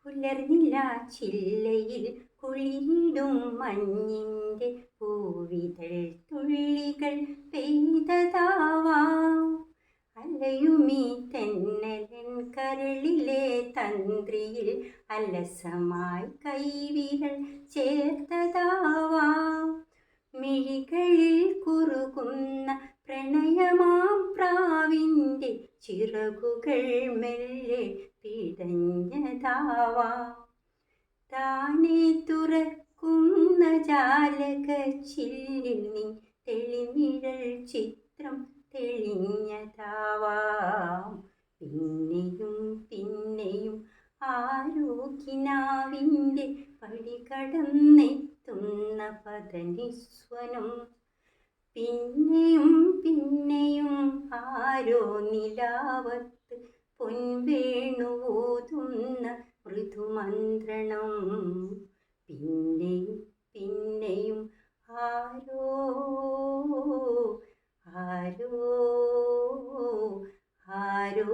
പുലർനില ചില്ലയിൽ കുളിരിടും മഞ്ഞിൻ്റെ പൂവിതൾ തുള്ളികൾ പെയ്തതാവാം. അലയുമീ തെന്നലൻ കരളിലെ തന്ത്രിയിൽ അലസമായി കൈവിരൽ ചേർത്തതാവാം. മിഴികളിൽ കുറുകുന്ന പ്രണയമാം പ്രാവിൻ്റെ ചിറകുകൾ മെല്ലെ പിടഞ്ഞതാവാം. താനെ തുറക്കുന്ന ജാലകച്ചില്ലിൽ നീ തെളിനിഴൽ ചിത്രം തെളിഞ്ഞതാവാം. പിന്നെയും പിന്നെയും ആരോഗ്യനാവിൻ്റെ പടികടന്നെത്തുന്ന പദനിസ്വനം. പിന്നെയും പിന്നെയും ആരോ നിലാവത്ത് പൊൻവേണുവോതുന്ന മൃദുമന്ത്രണം. പിന്നെയും പിന്നെയും ആരോ ആരോ ആരോ